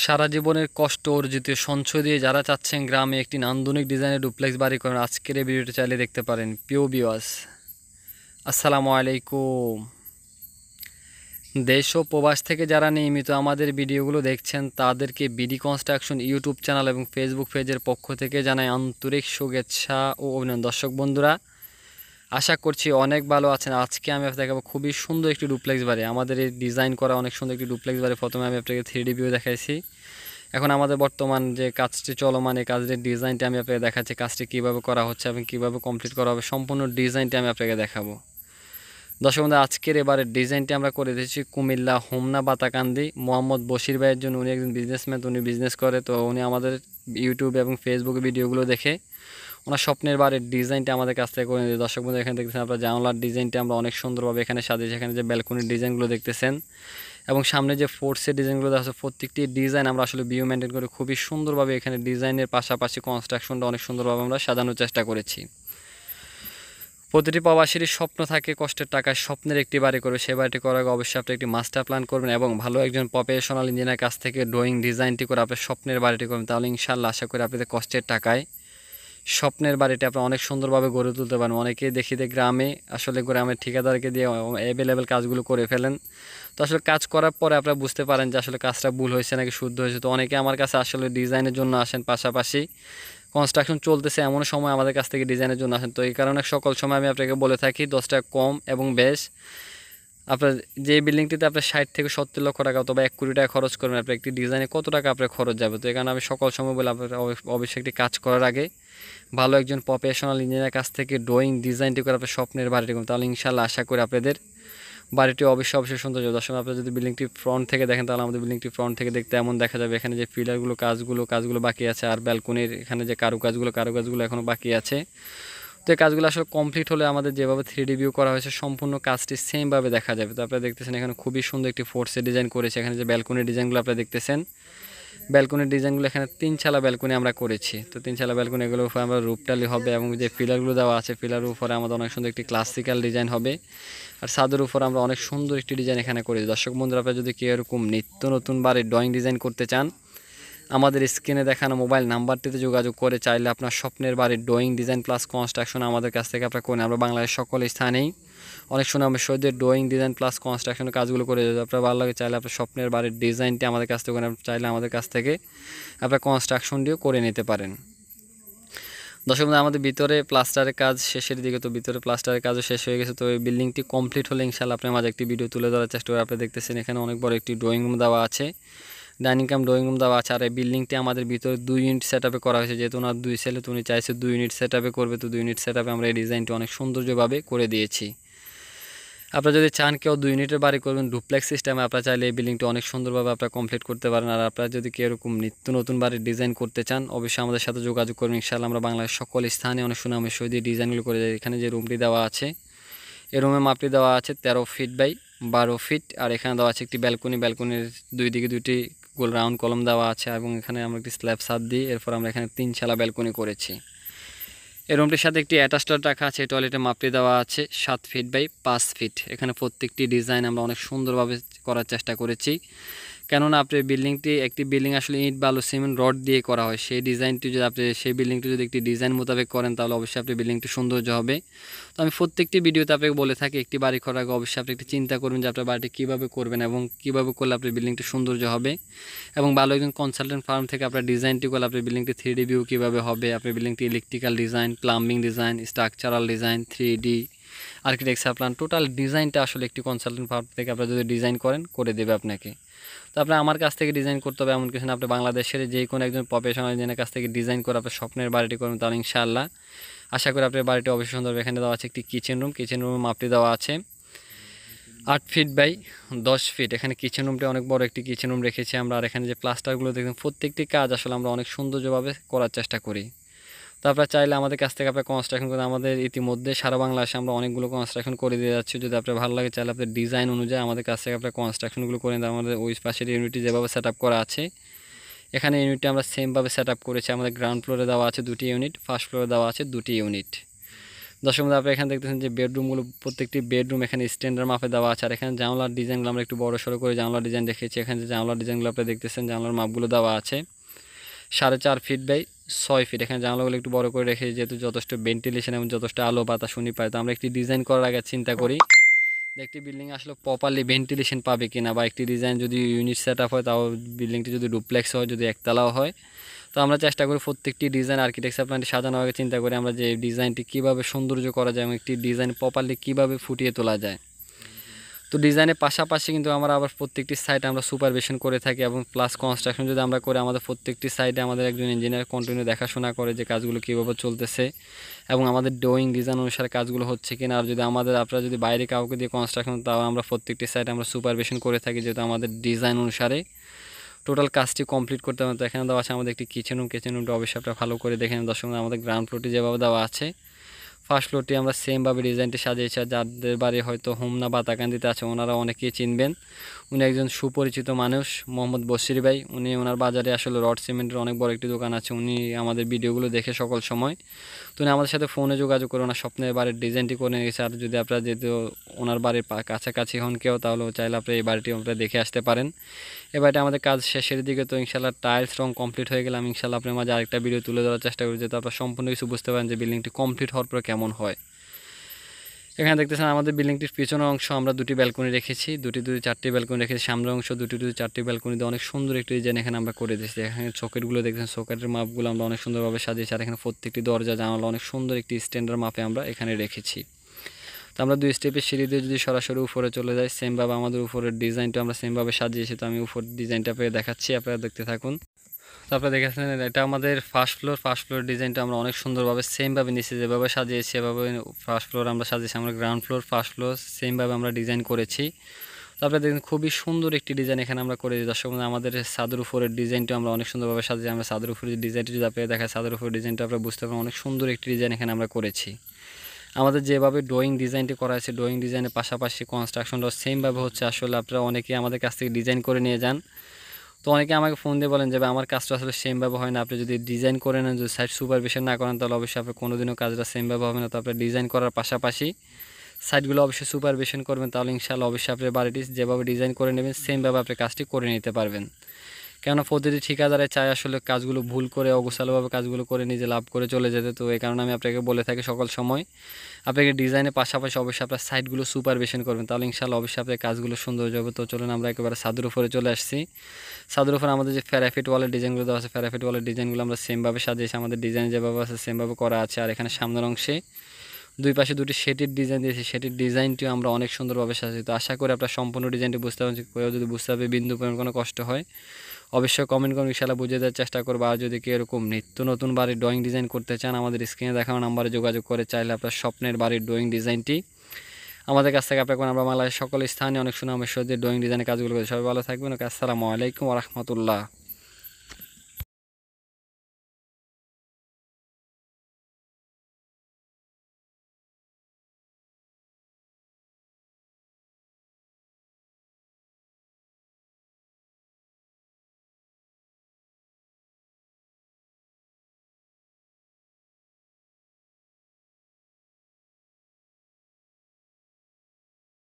সারা জীবনের কষ্ট অর্জিত সঞ্চয় দিয়ে যারা চাচ্ছেন গ্রামে একটি নান্দনিক ডিজাইনের ডুপ্লেক্স বাড়ি করেন, আজকের এই ভিডিওটি চাইলে দেখতে পারেন। প্রিয় ভিউয়ার্স, আসসালামু আলাইকুম। দেশ ও প্রবাস থেকে যারা নিয়মিত আমাদের ভিডিওগুলো দেখছেন তাদেরকে বিডি কনস্ট্রাকশন ইউটিউব চ্যানেল এবং ফেসবুক পেজের পক্ষ থেকে জানাই আন্তরিক শুভেচ্ছা ও অভিনন্দন। দর্শক বন্ধুরা, আশা করছি অনেক ভালো আছেন। আজকে আমি আপনাকে দেখাবো খুবই সুন্দর একটি ডুপ্লেক্স বাড়ি। আমাদের এই ডিজাইন করা অনেক সুন্দর একটি ডুপ্লেক্স বাড়ি। প্রথমে আমি আপনাকে 3D ভিউ দেখাইছি। এখন আমাদের বর্তমান যে কাজটি চলমান, এই কাজের ডিজাইনটা আমি আপনাকে দেখাচ্ছি, কাজটি কীভাবে করা হচ্ছে এবং কীভাবে কমপ্লিট করা হবে, সম্পূর্ণ ডিজাইনটি আমি আপনাকে দেখাবো। দর্শক বন্ধু, আজকের এবারের ডিজাইনটি আমরা করে দিয়েছি কুমিল্লা হোমনা বাতাকান্দি মোহাম্মদ বশির ভাইয়ের জন্য। উনি একজন বিজনেসম্যান, উনি বিজনেস করে, তো উনি আমাদের ইউটিউব এবং ফেসবুকে ভিডিওগুলো দেখে ওনার স্বপ্নের বাড়ির ডিজাইনটা আমাদের কাছ থেকে করে নিয়েছে। দর্শক বন্ধু, এখানে দেখতেছেন আপনার জানলার ডিজাইনটা আমরা অনেক সুন্দরভাবে এখানে সাজিয়েছি। এখানে যে ব্যালকনির ডিজাইনগুলো দেখতেছেন এবং সামনে যে ফোর্সের ডিজাইনগুলো দেখা যাচ্ছে, প্রত্যেকটি ডিজাইন আমরা আসলে ভিউ মেনটেন করে খুবই সুন্দরভাবে এখানে ডিজাইনের পাশাপাশি কনস্ট্রাকশনটা অনেক সুন্দরভাবে আমরা সাজানোর চেষ্টা করেছি। প্রতিটি প্রবাসীরই স্বপ্ন থাকে কষ্টের টাকায় স্বপ্নের একটি বাড়ি করবে। সেই বাড়িটি করার আগে অবশ্যই আপনি একটি মাস্টার প্ল্যান করবেন এবং ভালো একজন প্রফেশনাল ইঞ্জিনিয়ারের কাছ থেকে ড্রয়িং ডিজাইনটি করে আপনার স্বপ্নের বাড়িটি করবেন। তাহলে ইনশাআল্লাহ আশা করি আপনাদের কষ্টের টাকায় স্বপ্নের বাড়িটি আপনি অনেক সুন্দরভাবে গড়ে তুলতে পারেন। অনেকেই দেখি যে গ্রামে আসলে গ্রামের ঠিকাদারকে দিয়ে অ্যাভেলেবেল কাজগুলো করে ফেলেন। তো আসলে কাজ করার পরে আপনারা বুঝতে পারেন যে আসলে কাজটা ভুল হয়েছে নাকি শুদ্ধ হয়েছে। তো অনেকে আমার কাছে আসলে ডিজাইনের জন্য আসেন, পাশাপাশি কনস্ট্রাকশন চলতেছে এমন সময় আমাদের কাছ থেকে ডিজাইনের জন্য আসেন। তো এই কারণে সকল সময় আমি আপনাকে বলে থাকি 10 টাকা কম এবং বেশ। আপনার যে বিল্ডিংটিতে আপনার 60 থেকে 70 লক্ষ টাকা অথবা 1 কোটি টাকা খরচ করবেন, আপনার একটি ডিজাইনে কত টাকা আপনার খরচ যাবে। তো এই কারণে আমি সকল সময় বলে আপনার অবশ্যই একটি কাজ করার আগে ভালো একজন প্রফেশনাল ইঞ্জিনিয়ারের কাছ থেকে ড্রয়িং ডিজাইনটি করে আপনার স্বপ্নের বাড়িটি করুন। তাহলে ইনশাআল্লাহ আশা করি আপনাদের বাড়িটি অবশ্যই সুন্দর হবে। দর্শক, আপনি যদি বিল্ডিংটি ফ্রন্ট থেকে দেখেন তাহলে আমাদের বিল্ডিংটি ফ্রন্ট থেকে দেখতে এমন দেখা যাবে। এখানে যে পিলারগুলো কাজগুলো বাকি আছে, আর ব্যালকনির এখানে যে কারুকাজগুলো এখনও বাকি আছে। তো এই কাজগুলো আসলে কমপ্লিট হলে আমাদের যেভাবে 3D ভিউ করা হয়েছে সম্পূর্ণ কাজটি সেমভাবে দেখা যাবে। তো আপনারা দেখতেছেন এখানে খুবই সুন্দর একটি ফোর্সে ডিজাইন করেছে। এখানে যে ব্যালকনির ডিজাইনগুলো আপনারা দেখতেছেন, ব্যালকনির ডিজাইনগুলো এখানে 3 চালা ব্যালকনি আমরা করেছি। তো 3 চালা ব্যালকনি এগুলোর উপরে আমরা রূপটালি হবে এবং যে পিলারগুলো দেওয়া আছে পিলারের উপরে আমাদের অনেক সুন্দর একটি ক্লাসিক্যাল ডিজাইন হবে। আর ছাদের উপর আমরা অনেক সুন্দর একটি ডিজাইন এখানে করেছি। দর্শক বন্ধুরা, আপনারা যদি কেউ এরকম নিত্য নতুন বাড়ির ড্রয়িং ডিজাইন করতে চান, আমাদের স্ক্রিনে দেখানো মোবাইল নাম্বারটিতে যোগাযোগ করে চাইলে আপনার স্বপ্নের বাড়ির ড্রয়িং ডিজাইন প্লাস কনস্ট্রাকশন আমাদের কাছ থেকে আপনারা করেন। আমরা বাংলাদেশের সকল স্থানেই অনেক সুনামের সহিত ড্রয়িং ডিজাইন প্লাস কনস্ট্রাকশনের কাজগুলো করে যদি আপনার ভালো লাগে, চাইলে আপনার স্বপ্নের বাড়ির ডিজাইনটি আমাদের কাছ থেকে করেন। চাইলে আমাদের কাছ থেকে আপনার কনস্ট্রাকশনটিও করে নিতে পারেন। দর্শক বন্ধু, আমাদের ভিতরে প্লাস্টারের কাজ শেষের দিকে, তো ভিতরে প্লাস্টারের কাজও শেষ হয়ে গেছে। তো এই বিল্ডিংটি কমপ্লিট হলে ইনশাআল্লাহ আপনার মাঝে একটি ভিডিও তুলে ধরার চেষ্টা করে। আপনি দেখতেছেন এখানে অনেক বড় একটি ড্রয়িং রুম দেওয়া আছে, ডাইনিং কাম ড্রয়িং রুম দেওয়া আছে। আর এই বিল্ডিংটি আমাদের ভিতরে 2 ইউনিট সেট আপে করা হয়েছে। যেহেতু ওনার 2 ছেলে, তো উনি চাইছে 2 ইউনিট সেট আপে করবে। তো 2 ইউনিট সেট আপে আমরা এই ডিজাইনটি অনেক সৌন্দর্যভাবে করে দিয়েছি। আপনারা যদি চান কেউ 2 ইউনিটের বাড়ি করবেন ডুপ্লেক্স সিস্টেমে, আপনারা চাইলে এই বিল্ডিংটি অনেক সুন্দরভাবে আপনারা কমপ্লিট করতে পারেন। আর আপনারা যদি কেউ এরকম নিত্য নতুন বাড়ির ডিজাইন করতে চান, অবশ্যই আমাদের সাথে যোগাযোগ করবেন। ইনশাআল্লাহ আমরা বাংলাদেশের সকল স্থানে অনেক সুনামের সহিত ডিজাইনগুলো করে যাই। এখানে যে রুমটি দেওয়া আছে, এই রুমের মাপটি দেওয়া আছে 13 ফিট বাই 12 ফিট। আর এখানে দেওয়া আছে একটি ব্যালকনির 2 দিকে 2টি গোল রাউন্ড কলম দেওয়া আছে এবং এখানে আমরা একটি স্ল্যাব ছাদ দিই। এরপর আমরা এখানে 3 চালা ব্যালকনি করেছি। এই রুমটির সাথে একটি অ্যাটাচ টয়লেট রাখা আছে। এই টয়লেটের মাপটি দেওয়া আছে 7 ফিট বাই 5 ফিট। এখানে প্রত্যেকটি ডিজাইন আমরা অনেক সুন্দরভাবে করার চেষ্টা করেছি, কেননা আপনার বিল্ডিংটি একটি বিল্ডিং আসলে ইট বালু সিমেন্ট রড দিয়ে করা হয়। সেই ডিজাইনটি যদি আপনি সেই বিল্ডিংটি যদি একটি ডিজাইন মোতাবেক করেন তাহলে অবশ্যই আপনার বিল্ডিংটি সৌন্দর্য হবে। তো আমি প্রত্যেকটি ভিডিওতে আপনাকে বলে থাকি একটি বাড়ি করার আগে অবশ্যই আপনি একটি চিন্তা করবেন যে আপনার বাড়িটি কীভাবে করবেন এবং কীভাবে করলে আপনার বিল্ডিংটি সৌন্দর্য হবে। এবং ভালো একজন কনসালটেন্ট ফার্ম থেকে আপনার ডিজাইনটি করলে আপনার বিল্ডিংটি 3D ভিউ কীভাবে হবে, আপনার বিল্ডিংটি electrical design, plumbing design, structural design, 3D architecture plan, total ডিজাইনটা আসলে একটি কনসালটেন্ট ফার্ম থেকে আপনারা যদি ডিজাইন করেন করে দেবে আপনাকে। তো আপনার আমার কাছ থেকে ডিজাইন করতে হবে এমন কিছু না। আপনি বাংলাদেশের যে কোনো একজন প্রফেশনাল ইঞ্জিনিয়ারের কাছ থেকে ডিজাইন করে আপনার স্বপ্নের বাড়িটি করবেন, তাহলে ইনশাআল্লাহ আশা করি আপনার বাড়িটি অবশ্যই সুন্দর হবে। এখানে দেওয়া আছে একটি কিচেন রুমের মাপটি দেওয়া আছে 8 ফিট বাই 10 ফিট। এখানে কিচেন রুমটি অনেক বড় একটি কিচেন রুম রেখেছি আমরা। আর এখানে যে প্লাস্টারগুলো দেখবেন প্রত্যেকটি কাজ আসলে আমরা অনেক সৌন্দর্যভাবে করার চেষ্টা করি। তো আপনারা চাইলে আমাদের কাছ থেকে আপনার কনস্ট্রাকশন করে, আমাদের ইতিমধ্যে সারা বাংলাদেশে আমরা অনেকগুলো কনস্ট্রাকশন করে দিয়ে যাচ্ছি। যদি আপনার ভালো লাগে চাইলে আপনার ডিজাইন অনুযায়ী আমাদের কাছ থেকে আপনার কনস্ট্রাকশনগুলো করে দেন। আমাদের ওই পাশের ইউনিটটি যেভাবে সেট আপ করা আছে, এখানে ইউনিটটি আমরা সেমভাবে সেট আপ করেছি। আমাদের গ্রাউন্ড ফ্লোরে দেওয়া আছে 2টি ইউনিট, ফার্স্ট ফ্লোরে দেওয়া আছে 2টি ইউনিট। দর্শক বন্ধু, আপনি এখানে দেখতেছেন যে বেডরুমগুলো, প্রত্যেকটি বেডরুম এখানে স্ট্যান্ডার্ড মাপে দেওয়া আছে। আর এখানে জানলার ডিজাইনগুলো আমরা একটু বড় সড়ো করে জানলার ডিজাইন রেখেছি। এখানে যে জানলার ডিজাইনগুলো আপনি দেখতেছেন, জানলার মাপগুলো দেওয়া আছে 4.5 ফিট বাই 6 ফিট। এখানে জানলাগুলো একটু বড় করে রেখেছি, যেহেতু যথেষ্ট ভেন্টিলেশন এবং যথেষ্ট আলো বাতাস শুনি পায়। তো আমরা একটি ডিজাইন করার আগে চিন্তা করি যে একটি বিল্ডিং আসলে প্রপারলি ভেন্টিলেশন পাবে কিনা, বা একটি ডিজাইন যদি ইউনিট সেট আপ হয়, তাও বিল্ডিংটি যদি ডুপ্লেক্স হয়, যদি একতলাও হয়, তো আমরা চেষ্টা করি প্রত্যেকটি ডিজাইন আর্কিটেকচার প্ল্যানটি সাজানোর আগে চিন্তা করি আমরা যে ডিজাইনটি কীভাবে সৌন্দর্য করা যায় এবং একটি ডিজাইন প্রপারলি কীভাবে ফুটিয়ে তোলা যায়। তো ডিজাইনের পাশাপাশি কিন্তু আমরা আবার প্রত্যেকটি সাইটে আমরা সুপারভিশন করে থাকি, এবং প্লাস কনস্ট্রাকশন যদি আমরা করে, আমাদের প্রত্যেকটি সাইটে আমাদের একজন ইঞ্জিনিয়ার কন্টিনিউ দেখাশোনা করে যে কাজগুলো কীভাবে চলতেছে এবং আমাদের ড্রয়িং ডিজাইন অনুসারে কাজগুলো হচ্ছে কিনা। আর যদি আপনারা যদি বাইরে কাউকে দিয়ে কনস্ট্রাকশন, তাও আমরা প্রত্যেকটি সাইটে আমরা সুপারভিশন করে থাকি, যেহেতু আমাদের ডিজাইন অনুসারে টোটাল কাজটি কমপ্লিট করতে হবে। তো এখানে দেওয়া আছে আমাদের একটি কিচেন রুমটা অবশ্যই আপনারা ভালো করে দেখেন। দর্শক, আমাদের গ্রাউন্ড ফ্লোরটি যেভাবে দেওয়া আছে, ফার্স্ট ফ্লোরটি আমরা সেমভাবে ডিজাইনটি সাজিয়েছি। আর যাদের বাড়ি হয়তো হোমনা বাতাকান্দিতে আছে, ওনারা অনেকেই চিনবেন। উনি একজন সুপরিচিত মানুষ, মোহাম্মদ বশির ভাই। উনি ওনার বাজারে আসলে রড সিমেন্টের অনেক বড় একটি দোকান আছে। উনি আমাদের ভিডিওগুলো দেখে সকল সময়, তো উনি আমাদের সাথে ফোনে যোগাযোগ করে ওনার স্বপ্নের বাড়ির ডিজাইনটি করে নিয়েছে। আর যদি আপনারা যেহেতু ওনার বাড়ির কাছাকাছি হন কেউ, তাহলে চাইলে আপনি এই বাড়িটি আপনারা দেখে আসতে পারেন। এই বাড়িটা আমাদের কাজ শেষের দিকে, তো ইনশাল্লাহ টাইলস রং কমপ্লিট হয়ে গেলাম। ইনশাল্লাহ আপনার মাঝে আরেকটা ভিডিও তুলে ধরার চেষ্টা করি, যেহেতু আপনারা সম্পূর্ণ কিছু বুঝতে পারেন যে বিল্ডিংটি কমপ্লিট হওয়ার পরে কেমন হয়। এখানে দেখতেছেন আমাদের বিল্ডিংটির পিছনের অংশ আমরা দুটি ব্যালকনি রেখেছি, দুটি 4টি ব্যালকনি রেখেছি। সামনের অংশ দুটি 4টি ব্যালকনি দিয়ে অনেক সুন্দর একটি ডিজাইন এখানে আমরা করে দিয়েছি। এখানে সকেটগুলো দেখতেছেন, সকেটের মাপগুলো আমরা অনেক সুন্দরভাবে সাজিয়েছি। আর এখানে প্রত্যেকটি দরজা জানালা অনেক সুন্দর একটি স্ট্যান্ডার্ড মাপে আমরা এখানে রেখেছি। তো আমরা 2 স্টেপের সিঁড়ি দিয়ে যদি সরাসরি উপরে চলে যাই, সেমভাবে আমাদের উপরের ডিজাইনটা আমরা সেমভাবে সাজিয়েছি। তো আমি উপর ডিজাইনটা পেয়ে দেখাচ্ছি, আপনারা দেখতে থাকুন। তারপরে দেখেছেন এটা আমাদের ফার্স্ট ফ্লোর ডিজাইনটা আমরা অনেক সুন্দরভাবে সেমভাবে নিচে যেভাবে সাজিয়েছি, সেভাবে ফার্স্ট ফ্লোর আমরা সাজিয়েছি। আমরা গ্রাউন্ড ফ্লোর ফার্স্ট ফ্লোর সেমভাবে আমরা ডিজাইন করেছি। তারপরে দেখেন খুবই সুন্দর একটি ডিজাইন এখানে আমরা করেছি। দর্শক, আমাদের ছাদের উপরের ডিজাইনটা আমরা অনেক সুন্দরভাবে সাজিয়েছি। আমরা ছাদের উপরের ডিজাইনটি যদি আপনাদের দেখায়, ছাদের উপরের ডিজাইনটা আপনারা বুঝতে পারেন, অনেক সুন্দর একটি ডিজাইন এখানে আমরা করেছি। আমাদের যেভাবে ড্রয়িং ডিজাইনটি করা আছে, ড্রয়িং ডিজাইনের পাশাপাশি কনস্ট্রাকশনটাও সেমভাবে হচ্ছে। আসলে আপনারা অনেকেই আমাদের কাছ থেকে ডিজাইন করে নিয়ে যান, তো অনেকে আমাকে ফোন দিয়ে বলেন যে আমার কাজটা আসলে সেমভাবে হয় না। আপনি যদি ডিজাইন করে নেন, যদি সাইট সুপারভিশন না করেন, তাহলে অবশ্যই আপনি কোনোদিনও কাজটা সেমভাবে হবে না। তো আপনি ডিজাইন করার পাশাপাশি সাইটগুলো অবশ্যই সুপারভিশন করবেন, তাহলে ইনশাআল্লাহ অবশ্যই আপনার বাড়িটি যেভাবে ডিজাইন করে নেবেন সেমভাবে আপনি কাজটি করে নিতে পারবেন। কেননা প্রতিটি ঠিকাদারে চায় আসলে কাজগুলো ভুল করে অগোছালোভাবে কাজগুলো করে নিজে লাভ করে চলে যেতে। তো এই কারণে আমি আপনাকে বলে থাকি সকল সময় আপনাকে ডিজাইনের পাশাপাশি অবশ্যই আপনার সাইটগুলো সুপারভিশন করবেন, তাহলে ইনশাআল্লাহ অবশ্যই আপনার কাজগুলো সুন্দর হবে। তো চলুন আমরা একেবারে ছাদের উপরে চলে আসছি। ছাদের উপরে আমাদের যে প্যারাফিট ওয়ালের ডিজাইনগুলো দেওয়া আছে, প্যারাফিট ওয়ালের ডিজাইনগুলো আমরা সেমভাবে সাজিয়েছি। আমাদের ডিজাইন যেভাবে আছে সেমভাবে করা আছে। আর এখানে সামনের অংশে দুই পাশে দুটি সেটির ডিজাইন দিয়েছি, সেটির ডিজাইনটিও আমরা অনেক সুন্দরভাবে সাজিয়েছি। তো আশা করি আপনার সম্পূর্ণ ডিজাইনটি বুঝতে পারছেন। কেউ যদি বুঝতে হবে বিন্দু পরিমাণ কোনো কষ্ট হয়, অবশ্যই কমেন্ট করুন, ইনশাআল্লাহ বুঝিয়ে দেওয়ার চেষ্টা করবো। আর যদি কেউ এরকম নিত্য নতুন বাড়ির ড্রয়িং ডিজাইন করতে চান, আমাদের স্ক্রিনে দেখানো নাম্বারে যোগাযোগ করে চাইলে আপনার স্বপ্নের বাড়ির ড্রয়িং ডিজাইনটি আমাদের কাছ থেকে আপনার আমরা বাংলাদেশের সকল স্থানে অনেক সুনামের সাথে ড্রয়িং ডিজাইনের কাজগুলো করি। সবাই ভালো থাকবেন। আসসালামু আলাইকুম ওয়া রাহমাতুল্লাহ।